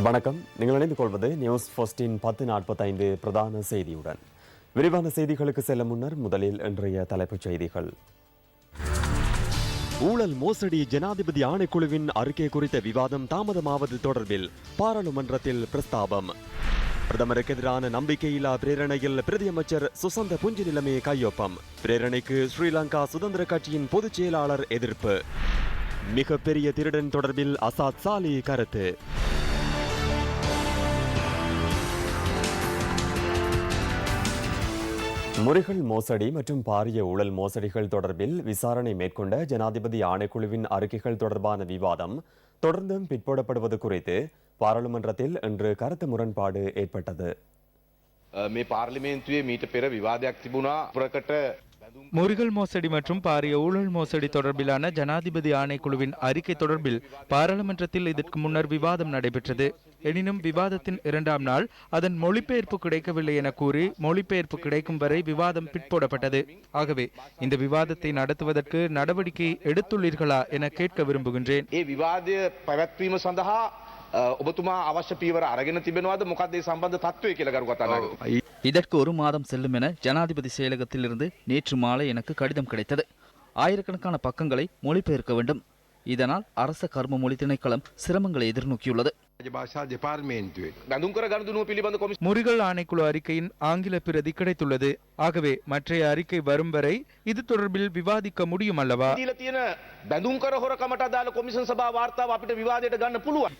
வணக்கம். நீங்கள் இணைந்து கொள்வது நியூஸ் ஃபர்ஸ்டின் 10:45 பிரதான செய்தியுடன். விரிவான செய்திகளுக்கு செல்ல முன்னர் முதலில் இன்றைய தலைப்புச் செய்திகள். ஊழல் மோசடி ஜனாதிபதி ஆணைக்குழுவின் அறிக்கை குறித்த விவாதம் தாமதமாவது தொடர்பில் பாராளுமன்றத்தில் பிரஸ்தாபம். பிரதமருக்கு எதிரான நம்பிக்கையில்லா பிரேரணையில் பிரதியமைச்சர் சுசந்த புஞ்சிநிலமே கையொப்பம். பிரேரணைக்கு ஸ்ரீலங்கா சுதந்திர கட்சியின் பொதுச் செயலாளர் எதிர்ப்பு. மிகப்பெரிய திருடன் தொடர்பில் அசாத் சாலி கருத்து. முறைகள் மோசடி மற்றும் பாரிய ஊழல் மோசடிகள் தொடர்பில் விசாரணை மேற்கொண்ட ஜனாதிபதி ஆணைக்குழுவின் அறிக்கைகள் தொடர்பான விவாதம் தொடர்ந்தும் பிற்போடப்படுவது குறித்து பாராளுமன்றத்தில் இன்று கருத்து முரண்பாடு ஏற்பட்டது. முறிகள் மோசடி மற்றும் பாரிய ஊழல் மோசடி தொடர்பிலான ஜனாதிபதி ஆணைக்குழுவின் அறிக்கை தொடர்பில் பாராளுமன்றத்தில் இதற்கு முன்னர் விவாதம் நடைபெற்றது. எனினும் விவாதத்தின் 2ஆம் நாள் அதன் மொழிபெயர்ப்பு கிடைக்கவில்லை என கூறி மொழிபெயர்ப்பு கிடைக்கும் வரை விவாதம் பிற்போடப்பட்டது. ஆகவே இந்த விவாதத்தை நடத்துவதற்கு நடவடிக்கை எடுத்துள்ளீர்களா என கேட்க விரும்புகின்றேன். ඔබතුමා අවශ්‍ය පියවර අරගෙන තිබෙනවද? මොකක්ද මේ සම්බන්ධ තත්ත්වය කියලා ගරු කතානායක. இதற்கு 1 மாதம் செல்லும் என ஜனாதிபதி செயலகத்திலிருந்து நேற்று மாலை எனக்கு கடிதம் கிடைத்தது. ஆயிரக்கணக்கான பக்கங்களை மொழிபெயர்க்க வேண்டும். இதனால் அரச கர்ம மொழி திணைக்களம் சிரமங்களை எதிர்நோக்கியுள்ளது. முறிகள் ஆணைக்குழு அறிக்கையின் ஆங்கில பிரதி கிடைத்துள்ளது. ஆகவே மற்றைய அறிக்கை வரும் வரை இது தொடர்பில் விவாதிக்க முடியும் அல்லவா?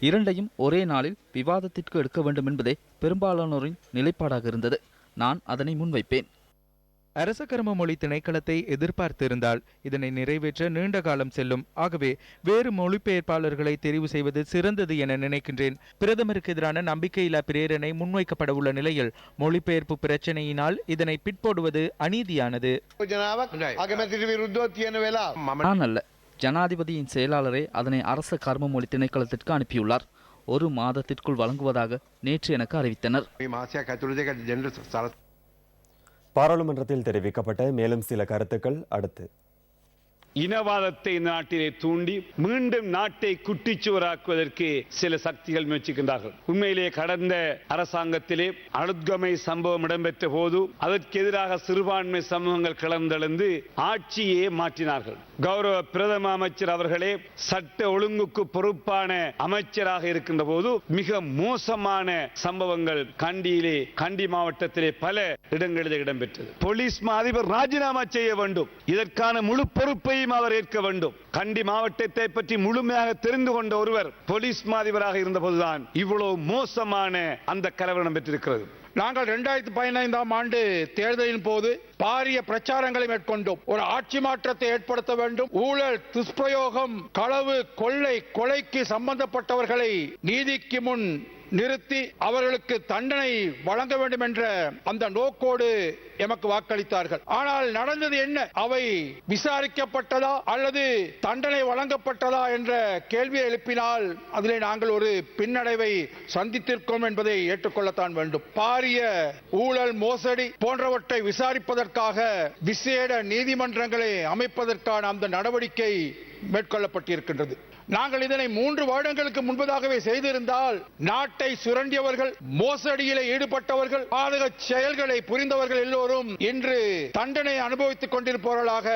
இரண்டையும் ஒரே நாளில் விவாதத்திற்கு எடுக்க வேண்டும் என்பதே பெரும்பாலானோரின் நிலைப்பாடாக இருந்தது. நான் அதனை முன்வைப்பேன். அரச கர்ம மொழி திணைக்களத்தை எதிர்பார்த்திருந்தால் இதனை நிறைவேற்ற நீண்ட காலம் செல்லும். ஆகவே வேறு மொழிபெயர்ப்பாளர்களை தெரிவு செய்வது சிறந்தது என நினைக்கின்றேன். பிரதமருக்கு எதிரான நம்பிக்கையில்லா பிரேரணை முன்வைக்கப்பட உள்ள நிலையில் மொழிபெயர்ப்பு பிரச்சனையினால் இதனை பிற்போடுவது அநீதியானது. நான் அல்ல, ஜனாதிபதியின் செயலாளரே அதனை அரச கர்ம மொழி திணைக்களத்திற்கு அனுப்பியுள்ளார். 1 மாதத்திற்குள் வழங்குவதாக நேற்று எனக்கு அறிவித்தனர். பாராளுமன்றத்தில் தெரிவிக்கப்பட்ட மேலும் சில கருத்துக்கள் அடுத்து. இனவாதத்தை நாட்டிலே தூண்டி மீண்டும் நாட்டை குட்டிச்சுவராக்குவதற்கு சில சக்திகள் முயற்சிக்கின்றார்கள். உண்மையிலே கடந்த அரசாங்கத்திலே அழுத்கமை சம்பவம் இடம்பெற்ற போது அதற்கு எதிராக சிறுபான்மை சமூகங்கள் கிளர்ந்தெழுந்து ஆட்சியே மாற்றினார்கள். கௌரவ பிரதம அமைச்சர் அவர்களே சட்ட ஒழுங்குக்கு பொறுப்பான அமைச்சராக இருக்கின்ற போது மிக மோசமான சம்பவங்கள் கண்டி மாவட்டத்திலே பல இடங்களில் இடம்பெற்றது. போலீஸ் அதிபர் ராஜினாமா செய்ய வேண்டும். இதற்கான முழு பொறுப்பை அவர் ஏற்க வேண்டும். கண்டி மாவட்டத்தை பற்றி முழுமையாக தெரிந்து கொண்ட ஒருவர் போலீஸ் மாதிபராக இருந்த போதுதான் இவ்வளவு மோசமான அந்த கலவரம் பெற்றிருக்கிறது. நாங்கள் 2015ஆம் ஆண்டு தேர்தலின் போது பாரிய பிரச்சாரங்களை மேற்கொண்டோம். ஒரு ஆட்சி மாற்றத்தை ஏற்படுத்த வேண்டும். ஊழல், துஷ்பிரயோகம், களவு, கொள்ளை, கொலைக்கு சம்பந்தப்பட்டவர்களை நீதிக்கு முன் நிறுத்தி அவர்களுக்கு தண்டனை வழங்க வேண்டும் என்ற அந்த நோக்கோடு எமக்கு வாக்களித்தார்கள். ஆனால் நடந்தது என்ன? அவை விசாரிக்கப்பட்டதா அல்லது தண்டனை வழங்கப்பட்டதா என்ற கேள்வியை எழுப்பினால் அதிலே நாங்கள் ஒரு பின்னடைவை சந்தித்திருக்கோம் என்பதை ஏற்றுக்கொள்ளத்தான் வேண்டும். பாரிய ஊழல், மோசடி போன்றவற்றை விசாரிப்பதற்காக விசேட நீதிமன்றங்களை அமைப்பதற்கான அந்த நடவடிக்கை மேற்கொள்ளப்பட்டிருக்கின்றது. நாங்கள் இதனை 3 வருடங்களுக்கு முன்பதாகவே செய்திருந்தால் நாட்டை சுரண்டியவர்கள், மோசடியிலே ஈடுபட்டவர்கள், பாதக செயல்களை புரிந்தவர்கள் எல்லோரும் இன்று தண்டனை அனுபவித்துக் கொண்டிருப்பவர்களாக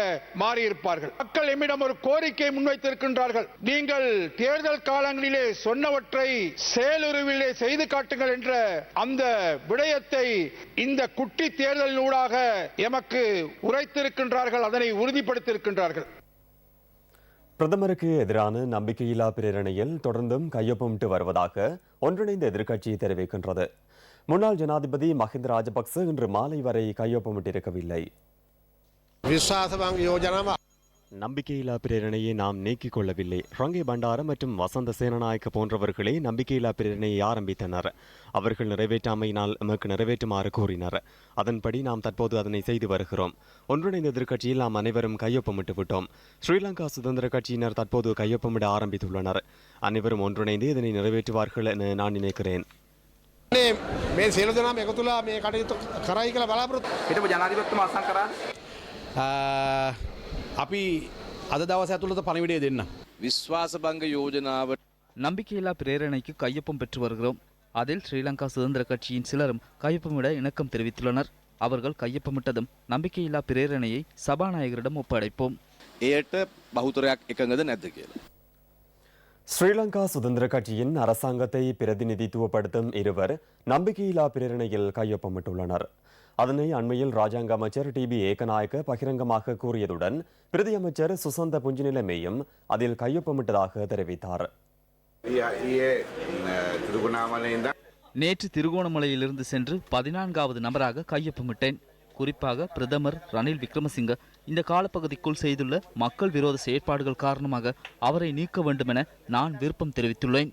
மாறியிருப்பார்கள். மக்கள் எம்மிடம் ஒரு கோரிக்கை முன்வைத்திருக்கின்றார்கள். நீங்கள் தேர்தல் காலங்களிலே சொன்னவற்றை செயலுருவிலே செய்து காட்டுங்கள் என்ற அந்த விடயத்தை இந்த குட்டி தேர்தலினூடாக எமக்கு உரைத்திருக்கின்றார்கள். அதனை உறுதிப்படுத்தியிருக்கின்றார்கள். பிரதமருக்கு எதிரான நம்பிக்கையில்லா பிரேரணையில் தொடர்ந்தும் கையொப்பமிட்டு வருவதாக ஒன்றிணைந்த எதிர்க்கட்சி தெரிவிக்கின்றது. முன்னாள் ஜனாதிபதி மஹிந்த ராஜபக்ச இன்று மாலை வரை கையொப்பமிட்டிருக்கவில்லை. நம்பிக்கையில்லா பிரேரணையை நாம் நீக்கிக் கொள்ளவில்லை. ரங்கே பண்டார மற்றும் வசந்த சேனநாயக்க போன்றவர்களே நம்பிக்கையில்லா பிரேரணையை ஆரம்பித்தனர். அவர்கள் நிறைவேற்றாமையினால் எமக்கு நிறைவேற்றுமாறு கூறினர். அதன்படி நாம் தற்போது அதனை செய்து வருகிறோம். ஒன்றிணைந்த எதிர்க்கட்சியில் நாம் அனைவரும் கையொப்பமிட்டு விட்டோம். ஸ்ரீலங்கா சுதந்திர கட்சியினர் தற்போது கையொப்பமிட ஆரம்பித்துள்ளனர். அனைவரும் ஒன்றிணைந்து இதனை நிறைவேற்றுவார்கள் என நான் நினைக்கிறேன். අපි අද දවස ඇතුළත පණිවිඩය දෙන්න. විශ්වාස භංග යෝජනාවට நம்பிக்கையில்லா பிரேரணைக்கு கையொப்பம் பெற்று வருகிறோம். அதில் ஸ்ரீலங்கா சுதந்திர கட்சியின் சிலரும் கையொப்பமிட இணக்கம் தெரிவித்துள்ளனர். அவர்கள் கையொப்பமிட்டதும் நம்பிக்கையில்லா பிரேரணையை சபாநாயகரிடம் ஒப்படைப்போம். එයට බහුතරයක් එකඟද නැද්ද කියලා. ஸ்ரீலங்கா சுதந்திர கட்சியின் அரசாங்கத்தை பிரதிநிதித்துவப்படுத்தும் இருவர் நம்பிக்கையில்லா பிரேரணையில் கையொப்பமிட்டுள்ளனர். அதனை அண்மையில் ராஜாங்க அமைச்சர் டிபி ஏகநாயக்க பகிரங்கமாக கூறியதுடன் பிரதி அமைச்சர் சுசந்த புஞ்சிநிலைமையும் அதில் கையொப்பமிட்டதாக தெரிவித்தார். நேற்று திருகோணமலையிலிருந்து சென்று 14வது நபராக கையொப்பமிட்டேன். குறிப்பாக பிரதமர் ரணில் விக்ரமசிங்க இந்த காலப்பகுதிக்குள் செய்துள்ள மக்கள் விரோத செயற்பாடுகள் காரணமாக அவரை நீக்க வேண்டும் என நான் விருப்பம் தெரிவித்துள்ளேன்.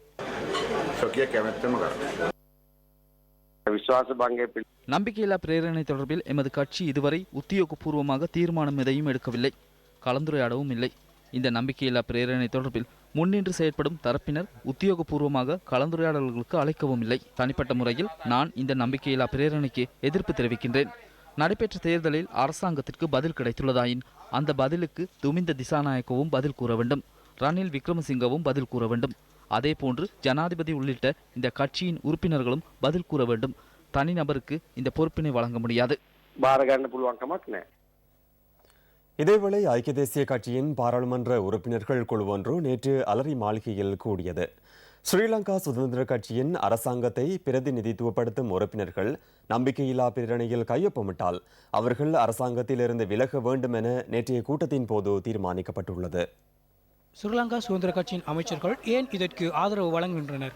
நம்பிக்கையில்லா பிரேரணை தொடர்பில் எமது கட்சி இதுவரை உத்தியோகபூர்வமாக தீர்மானம் எதையும் எடுக்கவில்லை, கலந்துரையாடவும் இல்லை. இந்த நம்பிக்கையில்லா பிரேரணை தொடர்பில் முன்னின்று செயற்படும் தரப்பினர் உத்தியோகபூர்வமாக கலந்துரையாடல்களுக்கு அழைக்கவும் இல்லை. தனிப்பட்ட முறையில் நான் இந்த நம்பிக்கையில்லா பிரேரணைக்கு எதிர்ப்பு தெரிவிக்கின்றேன். நடைபெற்ற தேர்தலில் அரசாங்கத்திற்கு பதில் கிடைத்துள்ளதாயின் அந்த பதிலுக்கு துமிந்த திசாநாயக்கவும் பதில் கூற வேண்டும், ரணில் விக்ரமசிங்கவும் பதில் கூற வேண்டும். அதேபோன்று ஜனாதிபதி உள்ளிட்ட இந்த கட்சியின் உறுப்பினர்களும் பதில் கூற வேண்டும். தனிநபருக்கு இந்த பொறுப்பினை வழங்க முடியாது. இதேவேளை ஐக்கிய தேசிய கட்சியின் பாராளுமன்ற உறுப்பினர்கள் குழு ஒன்று நேற்று அலரி மாளிகையில் கூடியது. ஸ்ரீலங்கா சுதந்திர கட்சியின் அரசாங்கத்தை பிரதிநிதித்துவப்படுத்தும் உறுப்பினர்கள் நம்பிக்கையில்லா பிரேரணையில் கையொப்பமிட்டால் அவர்கள் அரசாங்கத்திலிருந்து விலக வேண்டும் என நேற்றைய கூட்டத்தின் போது தீர்மானிக்கப்பட்டுள்ளது. ஸ்ரீலங்கா சுதந்திர கட்சியின் அமைச்சர்கள் ஏன் இதற்கு ஆதரவு வழங்குகின்றனர்?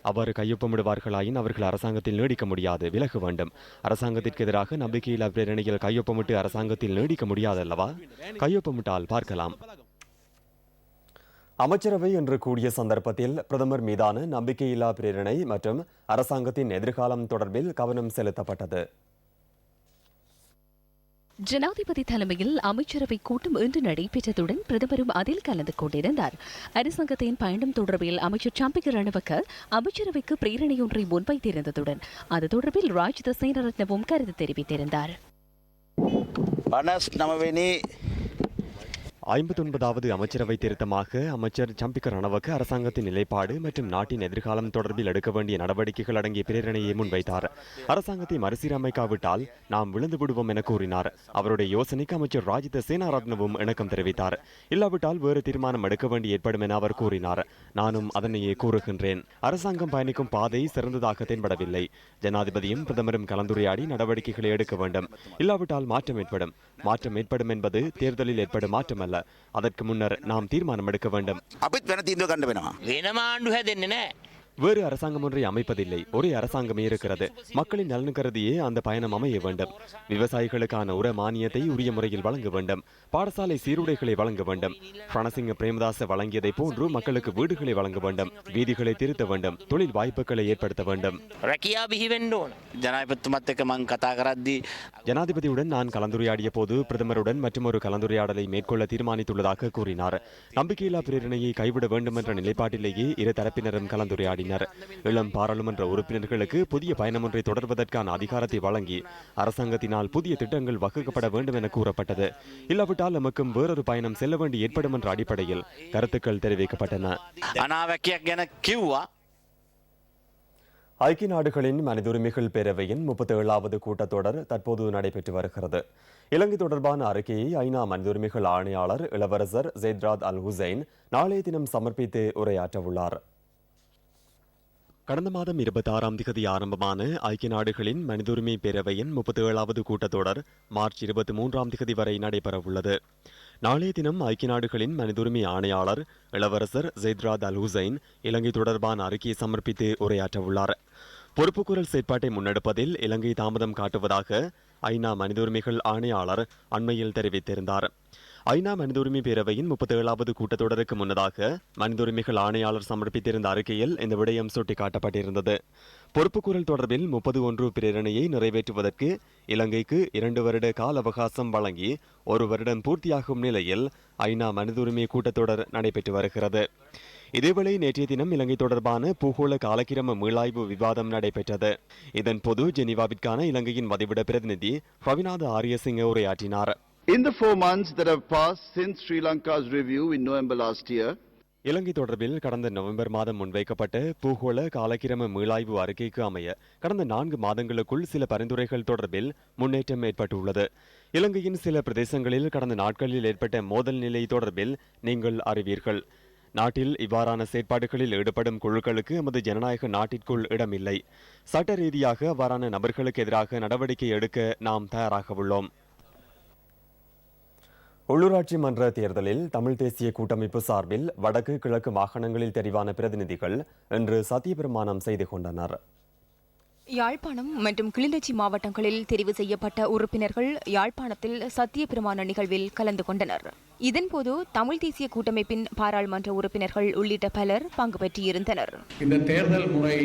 அவர் கையொப்பமிடுவார்களாயின் அவர்கள் அரசாங்கத்தில் நீடிக்க முடியாது, விலக வேண்டும். அரசாங்கத்திற்கு எதிராக நம்பிக்கையில்லா பிரேரணையில் கையொப்பமிட்டு அரசாங்கத்தில் நீடிக்க முடியாதல்லவா? கையொப்பமிட்டால் பார்க்கலாம். அமைச்சரவை இன்று கூடிய சந்தர்ப்பத்தில் பிரதமர் மீதான நம்பிக்கையில்லா பிரேரணை மற்றும் அரசாங்கத்தின் எதிர்காலம் தொடர்பில் கவனம் செலுத்தப்பட்டது. ஜனாதிபதி தலைமையில் அமைச்சரவை கூட்டம் இன்று நடைபெற்றதுடன் பிரதமரும் அதில் கலந்து கொண்டிருந்தார். அரசாங்கத்தின் பயணம் தொடர்பில் அமைச்சர் சம்பிக்க ரணவக்க அமைச்சரவைக்கு பிரேரணையொன்றை முன்வைத்திருந்ததுடன் அது தொடர்பில் ராஜித சேனரத்னவும் கருத்து தெரிவித்திருந்தார். 59வது அமைச்சரவை திருத்தமாக அமைச்சர் சம்பிக்க ரணவக்க அரசாங்கத்தின் நிலைப்பாடு மற்றும் நாட்டின் எதிர்காலம் தொடர்பில் எடுக்க வேண்டிய நடவடிக்கைகள் அடங்கிய பிரேரணையை முன்வைத்தார். அரசாங்கத்தை மறுசீரமைக்காவிட்டால் நாம் விழுந்து விடுவோம் என கூறினார். அவருடைய யோசனைக்கு அமைச்சர் ராஜித சேனாரத்னவும் இணக்கம் தெரிவித்தார். இல்லாவிட்டால் வேறு தீர்மானம் எடுக்க வேண்டி ஏற்படும் என அவர் கூறினார். நானும் அதனையே கூறுகின்றேன். அரசாங்கம் பயணிக்கும் பாதை சிறந்ததாக தென்படவில்லை. ஜனாதிபதியும் பிரதமரும் கலந்துரையாடி நடவடிக்கைகளை எடுக்க வேண்டும். இல்லாவிட்டால் மாற்றம் ஏற்படும். மாற்றம் ஏற்படும் என்பது தேர்தலில் ஏற்படும் மாற்றமல்ல. அதற்கு முன்னர் நாம் தீர்மானம் எடுக்க வேண்டும். வேறு அரசாங்கம் ஒன்றை அமைப்பதில்லை, ஒரே அரசாங்கமே இருக்கிறது. மக்களின் நலன் கருதியே அந்த பயணம் அமைய வேண்டும். விவசாயிகளுக்கான உர மானியத்தை உரிய முறையில் வழங்க வேண்டும். பாடசாலை சீருடைகளை வழங்க வேண்டும். ரணசிங்க பிரேமதாச வழங்கியதை போன்று மக்களுக்கு வீடுகளை வழங்க வேண்டும். வீதிகளை திருத்த வேண்டும். தொழில் வாய்ப்புகளை ஏற்படுத்த வேண்டும். ஜனாதிபதியுடன் நான் கலந்துரையாடிய போது பிரதமருடன் மற்றொரு கலந்துரையாடலை மேற்கொள்ள தீர்மானித்துள்ளதாக கூறினார். நம்பிக்கையில்லா பிரேரணையை கைவிட வேண்டும் என்ற நிலைப்பாட்டிலேயே இரு தரப்பினரும் கலந்துரையாடினர். இளம் பாராளுமன்ற உறுப்பினர்களுக்கு புதிய பயணம் ஒன்றை தொடர்வதற்கான அதிகாரத்தை வழங்கி அரசாங்கத்தினால் புதிய திட்டங்கள் வகுக்கப்பட வேண்டும் என கூறப்பட்டது. இல்லாவிட்டால் நமக்கும் வேறொரு பயணம் செல்ல வேண்டி ஏற்படும் என்ற அடிப்படையில் கருத்துக்கள் தெரிவிக்கப்பட்டன. ஐக்கிய நாடுகளின் மனித உரிமைகள் பேரவையின் 37வது கூட்டத்தொடர் தற்போது நடைபெற்று வருகிறது. இலங்கை தொடர்பான அறிக்கையை ஐநா மனித உரிமைகள் ஆணையாளர் இளவரசர் ஜெய்த்ராத் அல் ஹுசைன் நாளைய தினம் சமர்ப்பித்து உரையாற்றவுள்ளார். கடந்த மாதம் 26ஆம் தேதி ஆரம்பமான ஐக்கிய நாடுகளின் மனித உரிமை பேரவையின் 37வது கூட்டத்தொடர் மார்ச் 23ஆம் தேதி வரை நடைபெறவுள்ளது. நாளைய தினம் ஐக்கிய நாடுகளின் மனித உரிமை ஆணையாளர் இளவரசர் ஜெய்த்ராத் அல் ஹுசைன் இலங்கை தொடர்பான அறிக்கையை சமர்ப்பித்து உரையாற்றவுள்ளார். பொறுப்புக்கூறல் செயற்பாட்டை முன்னெடுப்பதில் இலங்கை தாமதம் காட்டுவதாக ஐநா மனித உரிமைகள் ஆணையாளர் அண்மையில் தெரிவித்திருந்தார். ஐநா மனித உரிமை பேரவையின் 37வது கூட்டத்தொடருக்கு முன்னதாக மனித உரிமைகள் ஆணையாளர் சமர்ப்பித்திருந்த அறிக்கையில் இந்த விடயம் சுட்டிக்காட்டப்பட்டிருந்தது. பொறுப்புக்கூறல் தொடர்பில் 31 பிரேரணையை நிறைவேற்றுவதற்கு இலங்கைக்கு 2 வருட கால அவகாசம் வழங்கி 1 வருடம் பூர்த்தியாகும் நிலையில் ஐநா மனித உரிமை கூட்டத்தொடர் நடைபெற்று வருகிறது. இதேவேளை நேற்றைய தினம் இலங்கை தொடர்பான பூகோள காலக்கிரம மீளாய்வு விவாதம் நடைபெற்றது. இதன் போது ஜெனீவாவிற்கான இலங்கையின் வதிவிட பிரதிநிதி ரவிநாத ஆரியசிங்க உரையாற்றினார். In the 4 months that have passed since Sri Lanka's review in November last year, இலங்கை தொடர்பில் கடந்த நவம்பர் மாதம் முன்வைக்கப்பட்ட பூகோள காலக்கிரம மீளாய்வு அறிக்கைக்கு அமைய கடந்த 4 மாதங்களுக்குள் சில பரிந்துரைகள் தொடர்பில் முன்னேற்றம் ஏற்பட்டுள்ளது. இலங்கையின் சில பிரதேசங்களில் கடந்த நாட்களில் ஏற்பட்ட மோதல் நிலை தொடர்பில் நீங்கள் அறிவீர்கள். நாட்டில் இவ்வாறான செயற்பாடுகளில் ஈடுபடும் குழுக்களுக்கு எமது ஜனநாயக நாட்டிற்குள் இடமில்லை. சட்ட ரீதியாக அவ்வாறான நபர்களுக்கு எதிராக நடவடிக்கை எடுக்க நாம் தயாராக உள்ளோம். உள்ளூராட்சி மன்ற தேர்தலில் தமிழ் தேசிய கூட்டமைப்பு சார்பில் வடக்கு கிழக்கு மாகாணங்களில் தெரிவான பிரதிநிதிகள் இன்று சத்தியப்பிரமாணம் செய்து கொண்டனர். யாழ்ப்பாணம் மற்றும் கிளிநொச்சி மாவட்டங்களில் தெரிவு செய்யப்பட்ட உறுப்பினர்கள் யாழ்ப்பாணத்தில் சத்தியப்பிரமாண நிகழ்வில் கலந்து கொண்டனர். இதன்போது தமிழ் தேசிய கூட்டமைப்பின் பாராளுமன்ற உறுப்பினர்கள் உள்ளிட்ட பலர் பங்கு பெற்றிருந்தனர். இந்த தேர்தல் முறை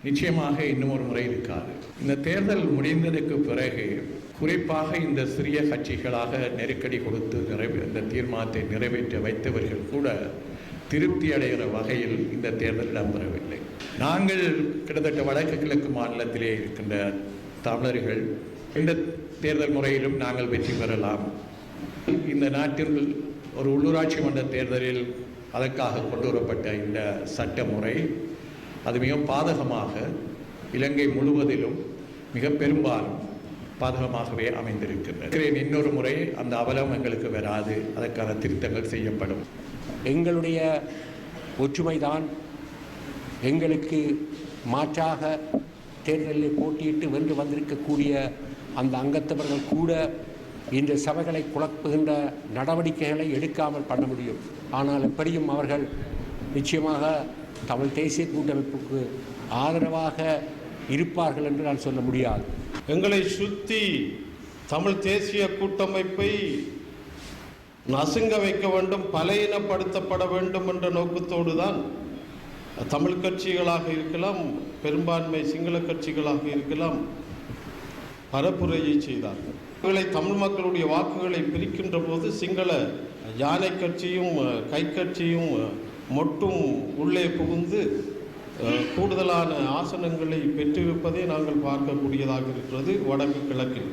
நிச்சயமாக இன்னும் ஒரு முறை இருக்காது. இந்த தேர்தல் முடிந்ததற்கு பிறகு குறிப்பாக இந்த சிறிய கட்சிகளாக நெருக்கடி கொடுத்து இந்த தீர்மானத்தை நிறைவேற்ற வைத்தவர்கள் கூட திருப்தி அடைகிற வகையில் இந்த தேர்தல் இடம்பெறவில்லை. நாங்கள் கிட்டத்தட்ட வடக்கு கிழக்கு மாநிலத்திலே இருக்கின்ற தமிழர்கள் இந்த தேர்தல் முறையிலும் நாங்கள் வெற்றி பெறலாம். இந்த நாட்டில் ஒரு உள்ளூராட்சி மன்ற தேர்தலில் அதற்காக கொண்டு வரப்பட்ட இந்த சட்ட முறை அது மிக பாதகமாக இலங்கை முழுவதிலும் மிக பெரும்பாலும் பாதகமாகவே அமைந்திருக்கின்றது. இன்னொரு முறை அந்த அவலம் எங்களுக்கு வராது, அதற்கான திருத்தங்கள் செய்யப்படும். எங்களுடைய ஒற்றுமைதான் எங்களுக்கு மாற்றாக தேர்தலில் போட்டியிட்டு வென்று வந்திருக்கக்கூடிய அந்த அங்கத்தவர்கள் கூட இந்த சபைகளை குழப்புகின்ற நடவடிக்கைகளை எடுக்காமல் பண்ண முடியும். ஆனால் எப்படியும் அவர்கள் நிச்சயமாக தமிழ் தேசிய கூட்டமைப்புக்கு ஆதரவாக இருப்பார்கள் என்று நான் சொல்ல முடியாது. எங்களை சுற்றி தமிழ் தேசிய கூட்டமைப்பை நசுங்க வைக்க வேண்டும், பலையினப்படுத்தப்பட வேண்டும் என்ற நோக்கத்தோடு தான் தமிழ் கட்சிகளாக இருக்கலாம், பெரும்பான்மை சிங்கள கட்சிகளாக இருக்கலாம், பரப்புரையை செய்தார்கள். இவர்களை தமிழ் மக்களுடைய வாக்குகளை பிரிக்கின்ற போது சிங்கள யானை கட்சியும் கை கட்சியும் மொட்டும் உள்ளே புகுந்து கூடுதலான ஆசனங்களை பெற்றிருப்பதை நாங்கள் பார்க்கக்கூடியதாக இருக்கிறது வடக்கு கிழக்கில்.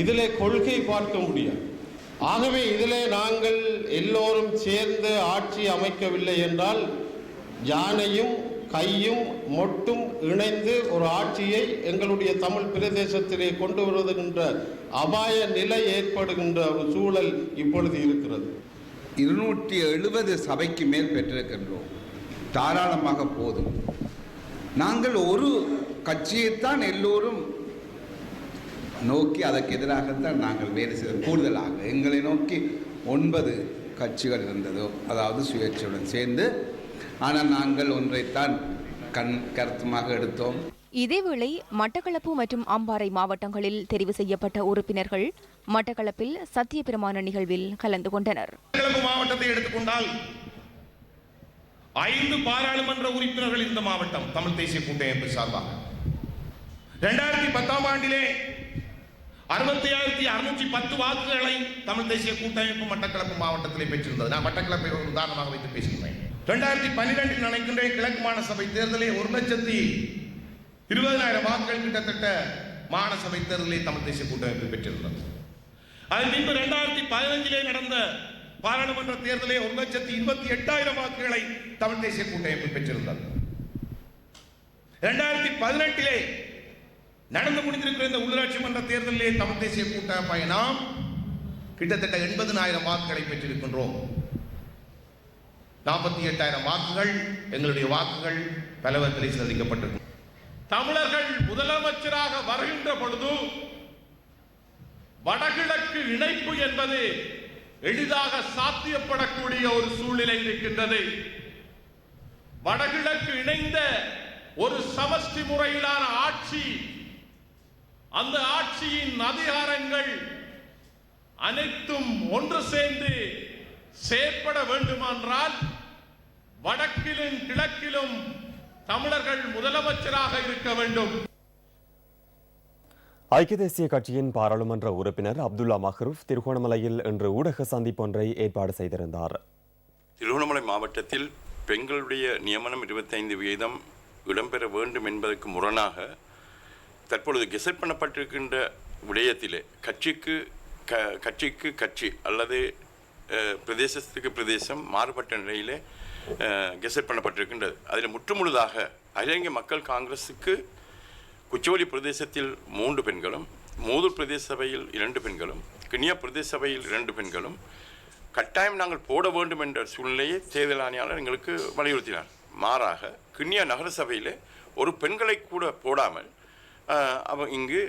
இதிலே கொள்கை பார்க்க முடியாது. ஆகவே இதிலே நாங்கள் எல்லோரும் சேர்ந்து ஆட்சி அமைக்கவில்லை என்றால் யானையும் கையும் மொட்டும் இணைந்து ஒரு ஆட்சியை எங்களுடைய தமிழ் பிரதேசத்திலே கொண்டு வருகின்ற அபாய நிலை ஏற்படுகின்ற ஒரு சூழல் இப்பொழுது இருக்கிறது. 270 சபைக்கு மேல் பெற்றிருக்கின்றோம். தாராளமாக போதும். நாங்கள் ஒரு கட்சியைத்தான் எல்லோரும் நோக்கி அதற்கு எதிராகத்தான் நாங்கள் வேலை செய்தோம். கூடுதலாக எங்களை நோக்கி 9 கட்சிகள் இருந்ததோ, அதாவது சுயேட்சையுடன் சேர்ந்து. ஆனால் நாங்கள் ஒன்றைத்தான் கருத்துமாக எடுத்தோம். இதேவேளை மட்டக்களப்பு மற்றும் அம்பாறை மாவட்டங்களில் தெரிவு செய்யப்பட்ட உறுப்பினர்கள் மட்டக்களப்பில் சத்தியப்பிரமாண நிகழ்வில் கலந்து கொண்டனர். மட்டக்களப்பு மாவட்டத்தை எடுத்துக்கொண்டால் 5 பாராளுமன்ற உறுப்பினர்கள் இந்த மாவட்டம் தமிழ் தேசிய கூட்டமைப்பு சார்பாக 2010ஆம் ஆண்டிலே 65,610 வாக்குகளை தமிழ் தேசிய கூட்டமைப்பு மட்டக்களப்பு மாவட்டத்திலே பெற்றிருந்தது. நான் மட்டக்களப்பை ஒரு உதாரணமாக வைத்து பேசுகிறேன். 2012 நடக்கின்ற கிழக்கு மாகாண சபை தேர்தலில் 1,20,000 வாக்குகள் கிட்டத்தட்ட மாகாண சபை தேர்தலில் தமிழ் தேசிய கூட்டமைப்பு பெற்றிருந்தது. அதன் பின்பு 2015 நடந்த பாராளுமன்ற தேர்தலில் 1,28,000 வாக்குகளை தமிழ் தேசிய கூட்டமைப்பு பெற்றிருந்தது. 2018 நடந்து முடிந்திருக்கிற இந்த உள்ளாட்சி மன்ற தேர்தலிலே தமிழ் தேசிய கூட்டமைப்பாய் நாம் கிட்டத்தட்ட 80,000 வாக்குகளை பெற்றிருக்கின்றோம். 48,000 வாக்குகள் எங்களுடைய வாக்குகள் பலவற்றில் சந்திக்கப்பட்டிருக்கும். தமிழர்கள் முதலமைச்சராக வருகின்ற பொழுது வடகிழக்கு இணைப்பு என்பது எளிதாக சாத்தியப்படக்கூடிய ஒரு சூழ்நிலை இருக்கின்றது. வடகிழக்கு இணைந்த ஒரு சமஷ்டி முறையிலான ஆட்சி, அந்த ஆட்சியின் அதிகாரங்கள் அனைத்தும் ஒன்று சேர்ந்து செயற்பட வேண்டுமென்றால் வடக்கிலும் கிழக்கிலும் தமிழர்கள் முதலமைச்சராக இருக்க வேண்டும். ஐக்கிய தேசிய கட்சியின் பாராளுமன்ற உறுப்பினர் அப்துல்லா மஹ்ரூப் திருகோணமலையில் இன்று ஊடக சந்திப்பொன்றை ஏற்பாடு செய்திருந்தார். திருகோணமலை மாவட்டத்தில் பெண்களுடைய நியமனம் 25% இடம்பெற வேண்டும் என்பதற்கு முரணாக தற்பொழுது கெசட் பண்ணப்பட்டிருக்கின்ற விடயத்திலே கட்சிக்கு கட்சி அல்லது பிரதேசத்துக்கு பிரதேசம் மாறுபட்ட நிலையிலே கெசட் பண்ணப்பட்டிருக்கின்றது. அதில் முற்றுமுழுதாக அகில இந்திய மக்கள் காங்கிரஸுக்கு குச்சோலி பிரதேசத்தில் 3 பெண்களும், மூதூர் பிரதேச சபையில் 2 பெண்களும், கிண்ணியா பிரதேச சபையில் 2 பெண்களும் கட்டாயம் நாங்கள் போட வேண்டும் என்ற சூழ்நிலையை தேர்தல் ஆணையாளர் எங்களுக்கு வலியுறுத்தினார். மாறாக கிண்ணியா நகர சபையில் ஒரு பெண்களை கூட போடாமல் இங்கு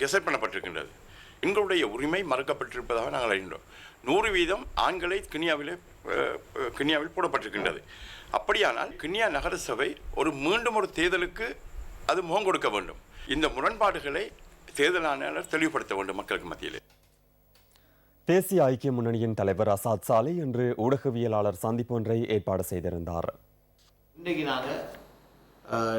கெசட் பண்ணப்பட்டிருக்கின்றது. எங்களுடைய உரிமை மறுக்கப்பட்டிருப்பதாக நாங்கள் அறிகின்றோம். 100% ஆண்களை கிண்ணியாவில் போடப்பட்டிருக்கின்றது. அப்படியானால் கிண்ணியா நகர சபை மீண்டும் ஒரு தேர்தலுக்கு அது முகம் கொடுக்க வேண்டும். இந்த முரண்பாடுகளை தேர்தல் ஆணையாளர் தெளிவுபடுத்த வேண்டும் மக்களுக்கு மத்தியிலே. தேசிய ஐக்கிய முன்னணியின் தலைவர் அசாத் சாலை இன்று ஊடகவியலாளர் சந்திப்பு ஒன்றை ஏற்பாடு செய்திருந்தார். இன்றைக்கு நாங்கள்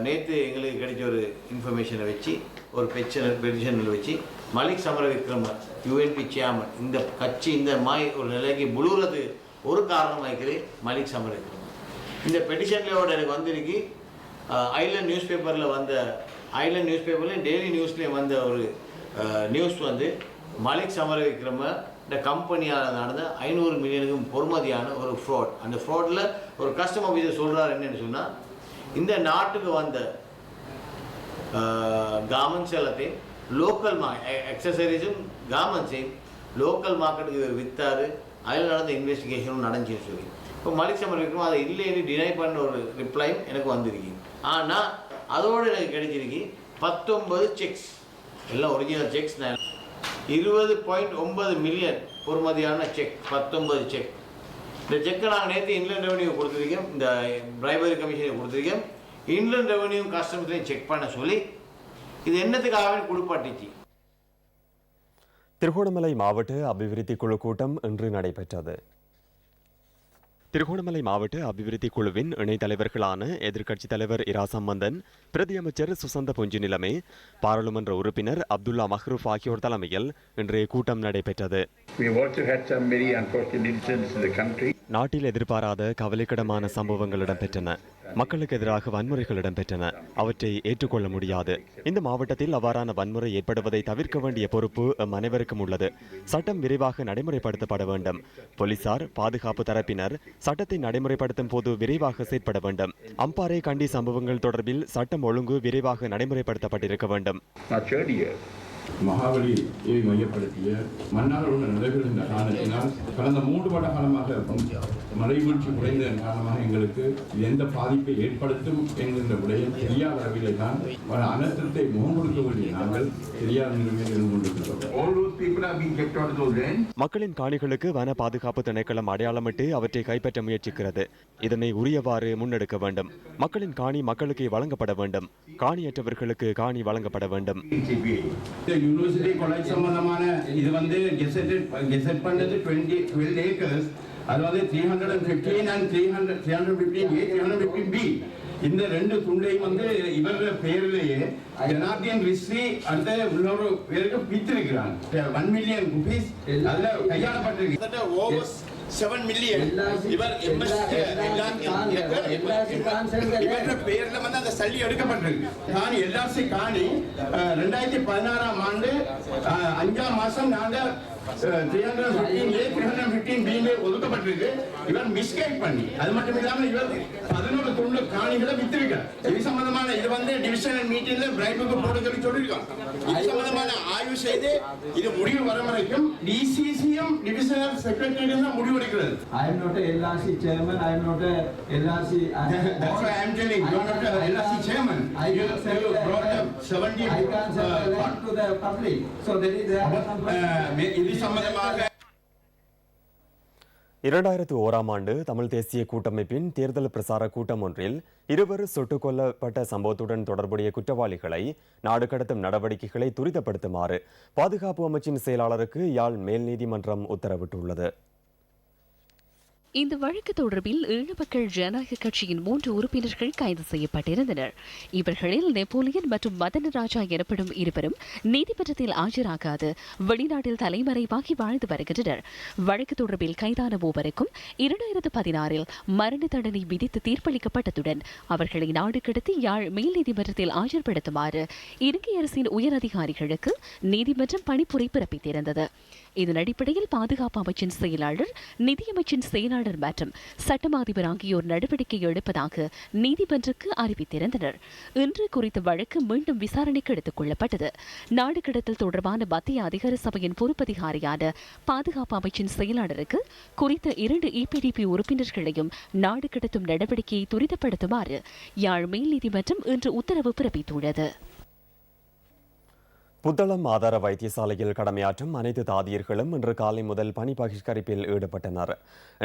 நேற்று எங்களுக்கு கிடைச்ச ஒரு இன்ஃபர்மேஷனை வச்சு ஒரு பெட்டிஷனில் வச்சு மலிக் சமரவிக்ரம யூஎன்பி சேர்மன் இந்த கட்சி இந்த மாதிரி ஒரு நிலைக்கு முழுவது ஒரு காரணமாக இருக்குது மலிக் சமரவிக்ரம. இந்த பெட்டிஷன்லையோட எனக்கு வந்திருக்கு ஐலண்ட் நியூஸ் பேப்பர்லையும் டெய்லி நியூஸ்லேயும் வந்த ஒரு நியூஸ் வந்து மலிக் சமரவிக்ரம இந்த கம்பெனியால் நடந்த 500 மில்லியனுக்கும் பொறுமதியான ஒரு ஃப்ராட். அந்த ஃப்ராடில் ஒரு கஸ்டமர் ஆஃபீஸர் சொல்கிறார் என்னென்னு சொன்னால், இந்த நாட்டுக்கு வந்த கார்மெண்ட்ஸ் எல்லாத்தையும் லோக்கல் அக்சசரிஸும் கார்மெண்ட்ஸையும் லோக்கல் மார்க்கெட்டுக்கு இவர் விற்றாரு. அதில் நடந்த இன்வெஸ்டிகேஷனும் நடந்துச்சுன்னு சொல்லி இப்போ மலிக் சமரவிக்ரம அதை இல்லைன்னு டினை பண்ண ஒரு ரிப்ளையும் எனக்கு வந்திருக்கு. ஆனால் அதோடு எனக்கு கிடைச்சிருக்கு 19 செக்ஸ், எல்லாம் ஒரிஜினல் செக்ஸ். 20.9 மில்லியன் பொறுமதியான செக், 19 செக். இந்த செக்கை நாங்கள் நேற்று இன்லேண்ட் ரெவன்யூ கொடுத்துருக்கோம், இந்த பிரைபரி கமிஷனுக்கு கொடுத்துருக்கோம். இன்லேண்ட் ரெவன்யூ கஸ்டம்ஸ்லையும் செக் பண்ண சொல்லி இது என்னத்துக்காக கொடுப்பாட்டிச்சு. திருகோணமலை மாவட்ட அபிவிருத்தி குழு கூட்டம் இன்று நடைபெற்றது. திருகோணமலை மாவட்ட அபிவிருத்தி குழுவின் இணைத் தலைவர்களான எதிர்க்கட்சித் தலைவர் இரா சம்பந்தன், பிரதி அமைச்சர் சுசந்த பொஞ்சிநிலமே, பாராளுமன்ற உறுப்பினர் அப்துல்லா மஹ்ரூப் ஆகியோர் தலைமையில் இன்றைய கூட்டம் நடைபெற்றது. நாட்டில் எதிர்பாராத கவலைக்கிடமான சம்பவங்கள் இடம்பெற்றன. மக்களுக்கு எதிராக வன்முறைகள் இடம்பெற்றன. அவற்றை ஏற்றுக்கொள்ள முடியாது. இந்த மாவட்டத்தில் அவ்வாறான வன்முறை ஏற்படுவதை தவிர்க்க வேண்டிய பொறுப்பு அனைவருக்கும் உள்ளது. சட்டம் விரைவாக நடைமுறைப்படுத்தப்பட வேண்டும். போலீசார், பாதுகாப்பு தரப்பினர் சட்டத்தை நடைமுறைப்படுத்தும் போது விரைவாக செயற்பட வேண்டும். அம்பாறை கண்டி சம்பவங்கள் தொடர்பில் சட்டம் ஒழுங்கு விரைவாக நடைமுறைப்படுத்தப்பட்டிருக்க வேண்டும். மகாபலியை மையப்படுத்திய மன்னாரோடு நடைபெறுகின்ற காரணத்தினால் கடந்த 3 வருட காலமாக மழைவீழ்ச்சி குறைந்ததன் காரணமாக எங்களுக்கு எந்த பாதிப்பை ஏற்படுத்தும் என்கின்ற விடயம் தெரியாத அளவிலே தான் பல அனர்த்தத்தை முகம் கொடுக்க வேண்டிய நாங்கள் தெரியாத நிலைமையில் இருந்து கொண்டிருக்கிறோம். மக்களின் காணிகளுக்கு வன பாதுகாப்பு திணைக்களம் அடையாளமிட்டு அவற்றை கைப்பற்ற முயற்சிக்கிறது. இதனை உரியவாறு முன்னெடுக்க வேண்டும். மக்களின் காணி மக்களுக்கு வழங்கப்பட வேண்டும். காணியற்றவர்களுக்கு காணி வழங்கப்பட வேண்டும். யூனிவர்சிட்டி காலேஜ் சம்பந்தமான இது வந்து கெசட் பண்ணது 12 ஏக்கர்ஸ். அது வந்து 315 and 315A 315B இந்த 2 துண்டையும் வந்து இவர பேரிலேயே ஜனார்தன் ரிஸ்வி அடுத்த இன்னொரு பேருக்கு வித்திருக்கிறாங்க. 1 மில்லியன் ரூபீஸ் அதுல கையாளப்பட்டிருக்கு. 7 மில்லியன் இவர் பேர்ல வந்து அந்த சல்லி எடுக்கப்பட்டிருக்கு. காணி எல்ஆர்சி காணி 2016ஆம் ஆண்டு 5ஆம் மாசம் நாங்க 315A 315B ஒதுக்கப்பட்டிருக்கு. இவர் மிஸ்கைட் பண்ணி அது மட்டும் இல்லாமல் இவர் 11 துண்டு காணிகளை வித்திருக்கார். இது சம்பந்தமான இது வந்து டிவிஷனல் மீட்டிங்ல பிரைபுக்கு போட சொல்லியிருக்காங்க. இது சம்பந்தமான ஆய்வு செய்து இது முடிவு வர வரைக்கும் டிசிசியும் டிவிஷனல் செக்ரட்டரியும் தான் முடிவெடுக்கிறது. I am not a LRC chairman. I am not a LRC. That's why I am telling you, are not a LRC chairman. You brought up 70. I can't say to the public. So there is a. இது சம்பந்தமாக 2001ஆம் ஆண்டு தமிழ் தேசிய கூட்டமைப்பின் தேர்தல் பிரசார கூட்டம் ஒன்றில் 2 சுட்டுக் கொல்லப்பட்ட சம்பவத்துடன் தொடர்புடைய குற்றவாளிகளை நாடு கடத்தும் நடவடிக்கைகளை துரிதப்படுத்துமாறு பாதுகாப்பு அமைச்சின் செயலாளருக்கு யாழ் மேல் நீதிமன்றம் உத்தரவிட்டுள்ளது. இந்த வழக்கு தொடர்பில் ஈழ மக்கள் ஜனநாயக கட்சியின் 3 உறுப்பினர்கள் கைது செய்யப்பட்டிருந்தனர். இவர்களில் நெப்போலியன் மற்றும் மதனராஜா எனப்படும் இருவரும் நீதிமன்றத்தில் ஆஜராகாது வெளிநாட்டில் தலைமறைவாகி வாழ்ந்து வருகின்றனர். வழக்கு தொடர்பில் கைதான மூவருக்கும் 2016இல் மரண தண்டனை விதித்து தீர்ப்பளிக்கப்பட்டதுடன் அவர்களை நாடு கடத்தி யாழ் மேல் நீதிமன்றத்தில் ஆஜர்படுத்துமாறு இலங்கை அரசின் உயர் அதிகாரிகளுக்கு நீதிமன்றம் பணிப்புரை பிறப்பித்திருந்தது. இதன் அடிப்படையில் பாதுகாப்பு அமைச்சின் செயலாளர், நிதியமைச்சின் செயலாளர் செயலாளர் மற்றும் சட்டமாதிபர் ஆகியோர் நடவடிக்கை எடுப்பதாக நீதிமன்றக்கு அறிவித்திருந்தனர். இன்று குறித்த வழக்கு மீண்டும் விசாரணைக்கு எடுத்துக் கொள்ளப்பட்டது. நாடு கடத்தல் தொடர்பான மத்திய அதிகார சபையின் பொறுப்பதிகாரியான பாதுகாப்பு அமைச்சின் செயலாளருக்கு குறித்த 2 EPDP உறுப்பினர்களையும் நாடு கடத்தும் நடவடிக்கையை துரிதப்படுத்துமாறு யாழ் மேல் நீதிமன்றம் இன்று உத்தரவு பிறப்பித்துள்ளது. புத்தளம் ஆதார வைத்தியசாலையில் கடமையாற்றும் அனைத்து தாதியர்களும் இன்று காலை முதல் பணி பகிஷ்கரிப்பில் ஈடுபட்டனர்.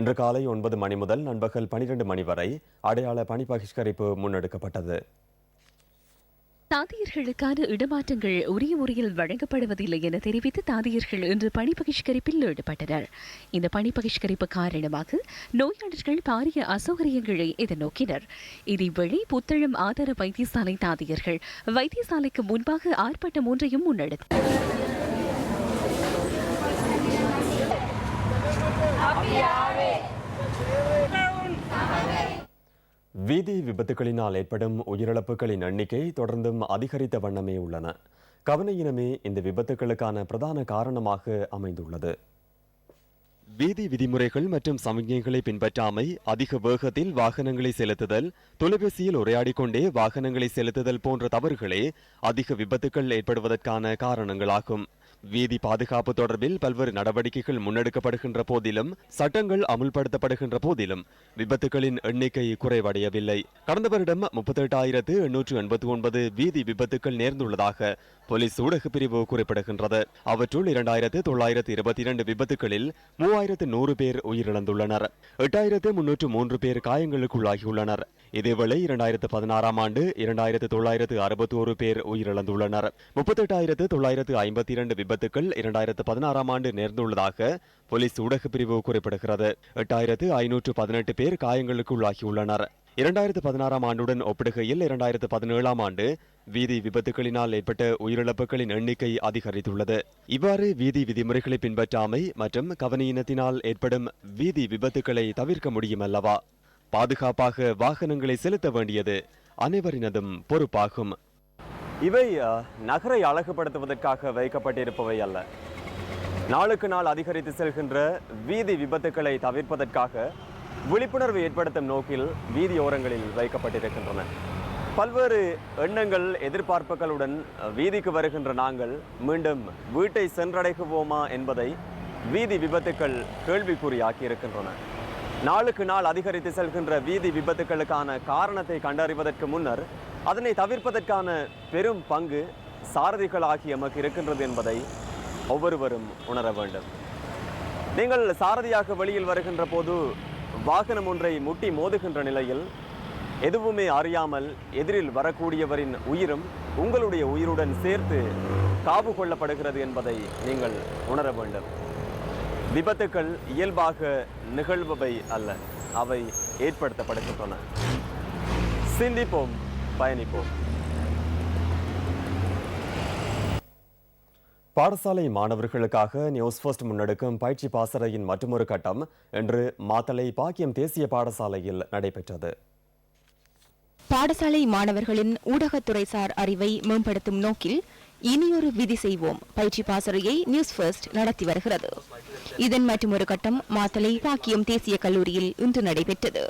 இன்று காலை 9 மணி முதல் நண்பகல் 12 மணி வரை அடையாள பணி பகிஷ்கரிப்பு முன்னெடுக்கப்பட்டது. தாதியர்களுக்கான இடமாற்றங்கள் உரிய முறையில் வழங்கப்படுவதில்லை என தெரிவித்து தாதியர்கள் இன்று பணி பகிஷ்கரிப்பில் ஈடுபட்டனர். இந்த பணி பகிஷ்கரிப்பு காரணமாக நோயாளர்கள் பாரிய அசௌகரியங்களை எதிர்நோக்கினர். இதேவேளை புத்தளம் ஆதார வைத்தியசாலை தாதியர்கள் வைத்தியசாலைக்கு முன்பாக ஆர்ப்பாட்டம் ஒன்றையும் முன்னெடுத்தனர். வீதி விபத்துகளினால் ஏற்படும் உயிரிழப்புகளின் எண்ணிக்கை தொடர்ந்தும் அதிகரித்த வண்ணமே உள்ளன. கவனையினமே இந்த விபத்துகளுக்கான பிரதான காரணமாக அமைந்துள்ளது. வீதி விதிமுறைகள் மற்றும் சமிக்ஞைகளை பின்பற்றாமை, அதிக வேகத்தில் வாகனங்களை செலுத்துதல், தொலைபேசியில் உரையாடிக் கொண்டே வாகனங்களை செலுத்துதல் போன்ற தவறுகளே அதிக விபத்துக்கள் ஏற்படுவதற்கான காரணங்களாகும். வீதி பாதுகாப்பு தொடர்பில் பல்வேறு நடவடிக்கைகள் முன்னெடுக்கப்படுகின்ற போதிலும், சட்டங்கள் அமுல்படுத்தப்படுகின்ற போதிலும் விபத்துகளின் எண்ணிக்கை குறைவடையவில்லை. கடந்த வருடம் 38,889 வீதி விபத்துக்கள் நேர்ந்துள்ளதாக போலீஸ் ஊடக பிரிவு குறிப்பிடுகின்றது. அவற்றுள் 2,922 விபத்துகளில் 3,100 பேர் உயிரிழந்துள்ளனர். 8,303 பேர் காயங்களுக்குள்ளாகியுள்ளனர். இதேவேளை 2016ஆம் ஆண்டு 2,961 பேர் உயிரிழந்துள்ளனர். 38,952 விபத்துக்கள் 2016ஆம் ஆண்டு நேர்ந்துள்ளதாக போலீஸ் ஊடக பிரிவு குறிப்பிடுகிறது. 8,518 பேர் காயங்களுக்குள்ளாகியுள்ளனர். 2016ஆம் ஆண்டுடன் ஒப்பிடுகையில் 2017ஆம் ஆண்டு வீதி விபத்துகளினால் ஏற்பட்ட உயிரிழப்புகளின் எண்ணிக்கை அதிகரித்துள்ளது. இவ்வாறு வீதி விதிமுறைகளை பின்பற்றாமை மற்றும் கவனியினத்தினால் ஏற்படும் வீதி விபத்துக்களை தவிர்க்க முடியும் அல்லவா? பாதுகாப்பாக வாகனங்களை செலுத்த வேண்டியது அனைவரினதும் பொறுப்பாகும். இவை நகரை அழகுபடுத்துவதற்காக வைக்கப்பட்டிருப்பவை அல்ல. நாளுக்கு நாள் அதிகரித்து செல்கின்ற வீதி விபத்துக்களை தவிர்ப்பதற்காக விழிப்புணர்வு ஏற்படுத்தும் நோக்கில் வீதியோரங்களில் வைக்கப்பட்டிருக்கின்றன. பல்வேறு எண்ணங்கள், எதிர்பார்ப்புகளுடன் வீதிக்கு வருகின்ற நாங்கள் மீண்டும் வீட்டை சென்றடைகுவோமா என்பதை வீதி விபத்துக்கள் கேள்விக்குறியாக்கி இருக்கின்றன. நாளுக்கு நாள் அதிகரித்து செல்கின்ற வீதி விபத்துக்களுக்கான காரணத்தை கண்டறிவதற்கு முன்னர் அதனை தவிர்ப்பதற்கான பெரும் பங்கு சாரதிகளாகிய எமக்கு இருக்கின்றது என்பதை ஒவ்வொருவரும் உணர வேண்டும். நீங்கள் சாரதியாக வெளியில் வருகின்ற போது வாகனம் ஒன்றை முட்டி மோதுகின்ற நிலையில் எதுவுமே அறியாமல் எதிரில் வரக்கூடியவரின் உயிரும் உங்களுடைய உயிருடன் சேர்த்து காவு கொள்ளப்படுகிறது என்பதை நீங்கள் உணர வேண்டும். விபத்துக்கள் இயல்பாக நிகழ்பவை அல்ல, அவை ஏற்படுத்தப்படுகின்றன. சிந்திப்போம், பயணிப்போம். பாடசாலை மாணவர்களுக்காக நியூஸ் ஃபர்ஸ்ட் முன்னெடுக்கும் பயிற்சி பாசறையின் மற்றொரு கட்டம் இன்று மாத்தளை பாக்கியம் தேசிய பாடசாலையில் நடைபெற்றது. பாடசாலை மாணவர்களின் ஊடகத்துறைசார் அறிவை மேம்படுத்தும் நோக்கில் இனியொரு விதி செய்வோம் பயிற்சி பாசறையை நியூஸ் ஃபர்ஸ்ட் நடத்தி வருகிறது. இதன் மற்றொரு கட்டம் மாத்தளை பாக்கியம் தேசிய கல்லூரியில் இன்று நடைபெற்றது.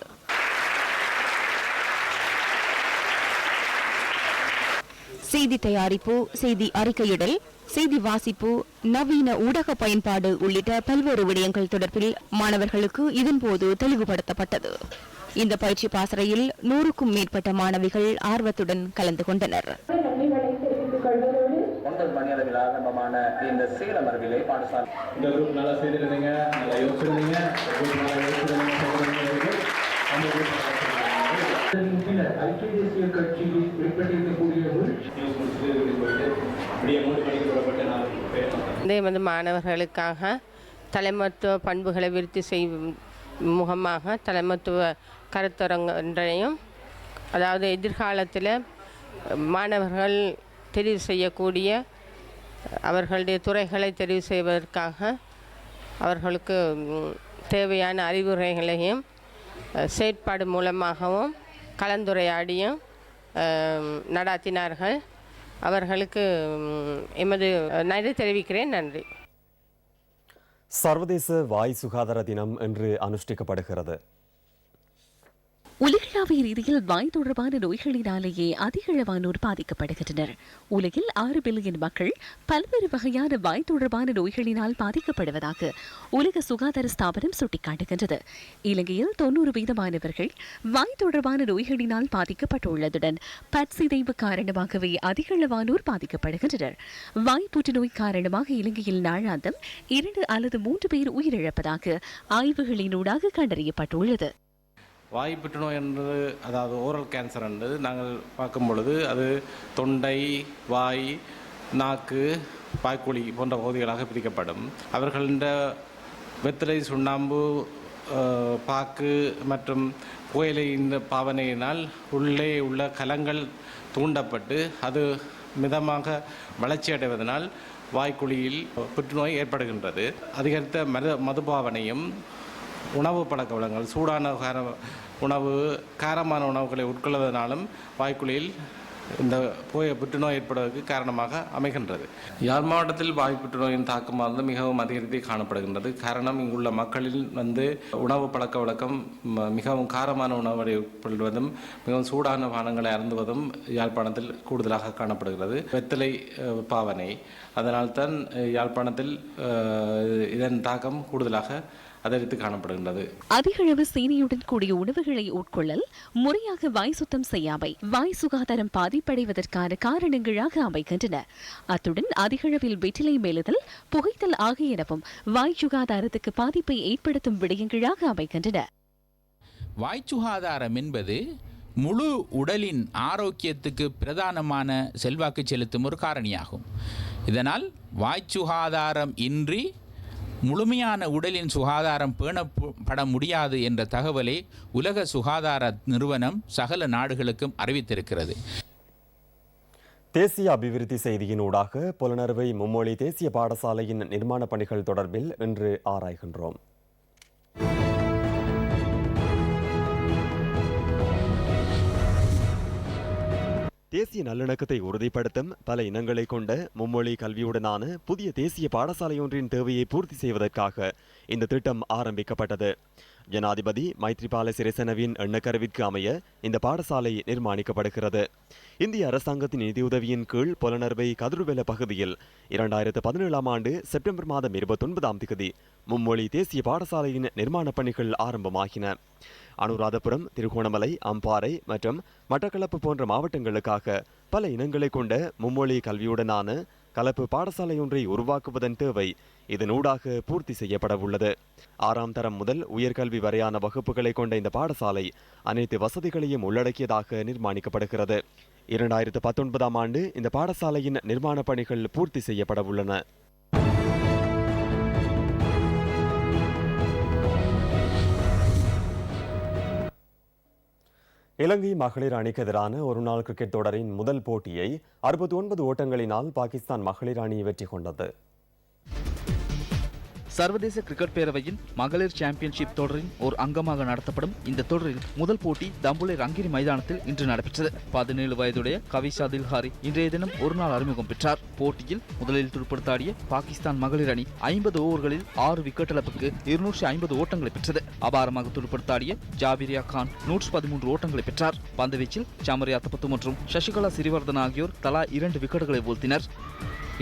செய்தி தயாரிப்பு, செய்தி அறிக்கையிடல், செய்தி வாசிப்பு, நவீன ஊடக பயன்பாடு உள்ளிட்ட பல்வேறு விடயங்கள் தொடர்பில் மாணவர்களுக்கு இதன்போது தெளிவுபடுத்தப்பட்டது. இந்த பயிற்சி பாசறையில் 100க்கும் மேற்பட்ட மாணவிகள் ஆர்வத்துடன் கலந்து கொண்டனர். மாணவர்களுக்காக தலைமத்துவ பண்புகளை விருத்தி செய்யும் முகமாக தலைமத்துவ கருத்தரங்கொன்றையும், அதாவது எதிர்காலத்தில் மாணவர்கள் தெரிவு செய்யக்கூடிய அவர்களுடைய துறைகளை தெரிவு செய்வதற்காக அவர்களுக்கு தேவையான அறிவுரைகளையும் செயற்பாடு மூலமாகவும் கலந்துரையாடியும் நடாத்தினார்கள். அவர்களுக்கு எமது நன்றி தெரிவிக்கிறேன். நன்றி. சர்வதேச வாய் சுகாதார தினம் இன்று அனுஷ்டிக்கப்படுகிறது. உலகளாவிய ரீதியில் வாய் தொடர்பான நோய்களினாலேயே அதிகளவானோர் பாதிக்கப்படுகின்றனர். உலகில் 6 பில்லியன் மக்கள் பல்வேறு வகையான வாய் தொடர்பான நோய்களினால் பாதிக்கப்படுவதாக உலக சுகாதார ஸ்தாபனம் சுட்டிக்காட்டுகின்றது. இலங்கையில் 90% வாய் தொடர்பான நோய்களினால் பாதிக்கப்பட்டுள்ளதுடன் பற்சிதைவு காரணமாகவே அதிகளவானோர் பாதிக்கப்படுகின்றனர். வாய் புற்றுநோய் காரணமாக இலங்கையில் நாளாந்தம் 2 அல்லது 3 பேர் உயிரிழப்பதாக ஆய்வுகளினூடாக கண்டறியப்பட்டுள்ளது. வாய் புற்றுநோய் என்பது அதாவது ஓரல் கேன்சர் என்பது நாங்கள் பார்க்கும் பொழுது அது தொண்டை, வாய், நாக்கு, வாய்க்குழி போன்ற பகுதிகளாக பிரிக்கப்படும். அவர்களின் வெத்தலை, சுண்ணாம்பு, பாக்கு மற்றும் புகையிலையின் பாவனையினால் உள்ளே உள்ள கலங்கள் தூண்டப்பட்டு அது மிதமாக வளர்ச்சி அடைவதனால் வாய்க்குழியில் புற்றுநோய் ஏற்படுகின்றது. அதிகரித்த மதுபாவனையும் உணவு பழக்க வழக்கங்கள், சூடான உணவு, காரமான உணவுகளை உட்கொள்வதனாலும் வாய்க்குழியில் இந்த புற்றுநோய் ஏற்படுவதற்கு காரணமாக அமைகின்றது. யாழ் மாவட்டத்தில் வாய் புற்றுநோயின் தாக்கமானது மிகவும் அதிகரித்து காணப்படுகின்றது. காரணம் இங்குள்ள மக்களில் உணவு பழக்க வழக்கம் மிகவும் காரமான உணவுகளை உட்கொள்வதும் மிகவும் சூடான பானங்களை அருந்துவதும் யாழ்ப்பாணத்தில் கூடுதலாக காணப்படுகிறது. வெத்தலை பாவனை, அதனால்தான் யாழ்ப்பாணத்தில் இதன் தாக்கம் கூடுதலாக அதிகரித்து காணப்படுகின்றது. அதிகளவு சீனியுடன் கூடிய உணவுகளை உட்கொள்ளல், முறையாக வாய் சுத்தம் செய்யாமை வாய் சுகாதாரம் பாதிப்படைவதற்கான காரணங்களாக அமைகின்றன. அத்துடன் அதிகளவில் வெற்றிலை மேலுதல், புகைத்தல் ஆகியனவும் வாய் சுகாதாரத்துக்கு பாதிப்பை ஏற்படுத்தும் விடயங்களாக அமைகின்றன. வாய் சுகாதாரம் என்பது முழு உடலின் ஆரோக்கியத்துக்கு பிரதானமான செல்வாக்கு செலுத்தும் ஒரு காரணியாகும். இதனால் வாய் சுகாதாரம் இன்றி முழுமையான உடலின் சுகாதாரம் பேணப்பட முடியாது என்ற தகவலை உலக சுகாதார நிறுவனம் சகல நாடுகளுக்கும் அறிவித்திருக்கிறது. தேசிய அபிவிருத்தி செய்தியினூடாக புலனறுவை மும்மொழி தேசிய பாடசாலையின் நிர்மாண பணிகள் தொடர்பில் இன்று ஆராய்கின்றோம். தேசிய நல்லிணக்கத்தை உறுதிப்படுத்தும் பல இனங்களை கொண்ட மும்மொழி கல்வியுடனான புதிய தேசிய பாடசாலையொன்றின் தேவையை பூர்த்தி செய்வதற்காக இந்த திட்டம் ஆரம்பிக்கப்பட்டது. ஜனாதிபதி மைத்ரிபால சிறிசேனவின் எண்ணக்கருவிற்கு அமைய இந்த பாடசாலை நிர்மாணிக்கப்படுகிறது. இந்திய அரசாங்கத்தின் நிதியுதவியின் கீழ் புலனறுவை கதிர்வெல பகுதியில் 2017 ஆண்டு செப்டம்பர் மாதம் 29ஆம் தேதி மும்மொழி தேசிய பாடசாலையின் நிர்மாணப் பணிகள் ஆரம்பமாகின. அனுராதபுரம், திருகோணமலை, அம்பாறை மற்றும் மட்டக்களப்பு போன்ற மாவட்டங்களுக்காக பல இனங்களை கொண்ட மும்மொழி கல்வியுடனான கலப்பு பாடசாலையொன்றை உருவாக்குவதன் தேவை இதனூடாக பூர்த்தி செய்யப்பட உள்ளது. 6ஆம் தரம் முதல் உயர்கல்வி வரையான வகுப்புகளை கொண்ட இந்த பாடசாலை அனைத்து வசதிகளையும் உள்ளடக்கியதாக நிர்மாணிக்கப்படுகிறது. 2019ஆம் ஆண்டு இந்த பாடசாலையின் நிர்மாண பணிகள் பூர்த்தி செய்யப்பட உள்ளன. இலங்கை மகளிர் அணிக்கு எதிரான ஒருநாள் கிரிக்கெட் தொடரின் முதல் போட்டியை 69 ஓட்டங்களினால் பாகிஸ்தான் மகளிர் அணி வெற்றி கொண்டது. சர்வதேச கிரிக்கெட் பேரவையின் மகளிர் சாம்பியன்ஷிப் தொடரின் ஒரு அங்கமாக நடத்தப்படும் இந்த தொடரில் முதல் போட்டி தம்புலை ரங்கிரி மைதானத்தில் இன்று நடைபெற்றது. 17 வயதுடைய கவிஷா தில்ஹாரி இன்றைய தினம் ஒருநாள் அறிமுகம் பெற்றார். போட்டியில் முதலில் துடுப்படுத்தாடிய பாகிஸ்தான் மகளிர் அணி 50 ஓவர்களில் 6 விக்கெட் இழப்புக்கு 250 ஓட்டங்களை பெற்றது. அபாரமாக துடுப்படுத்தாடிய ஜாபிரியா கான் 113 ஓட்டங்களை பெற்றார். பந்துவீச்சில் சமரியா தபத்து மற்றும் சசிகலா சிறிவர்தன் ஆகியோர் தலா 2 விக்கெட்டுகளை வீழ்த்தினர்.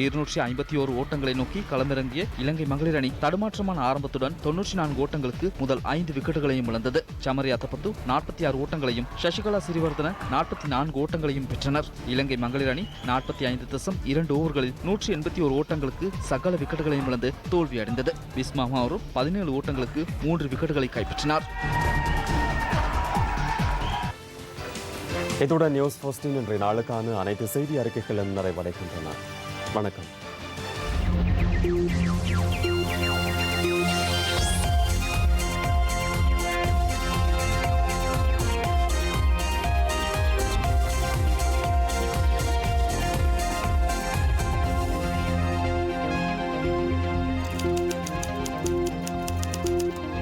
251 ஓட்டங்களை நோக்கி களமிறங்கிய இலங்கை மகளிர் அணி தடுமாற்றமான ஆரம்பத்துடன் 94 ஓட்டங்களுக்கு முதல் 5 விக்கெட்டுகளையும் இழந்தது. சமரியா தபத்து 46 ஓட்டங்களையும் சசிகலா சிறிவர்தன 44 ஓட்டங்களையும் பெற்றனர். இலங்கை மகளிர் அணி 45.2 ஓவர்களில் 181 ஓட்டங்களுக்கு சகல விக்கெட்டுகளையும் இழந்து தோல்வியடைந்தது. விஸ்மா மாவூர் 17 ஓட்டங்களுக்கு 3 விக்கெட்டுகளை கைப்பற்றினார். இத்துடன் நியூஸ் 15 இன்றைய நாளுக்கான அனைத்து செய்தி அறிக்கைகளும் நிறைவடைகின்றன. வணக்கம்.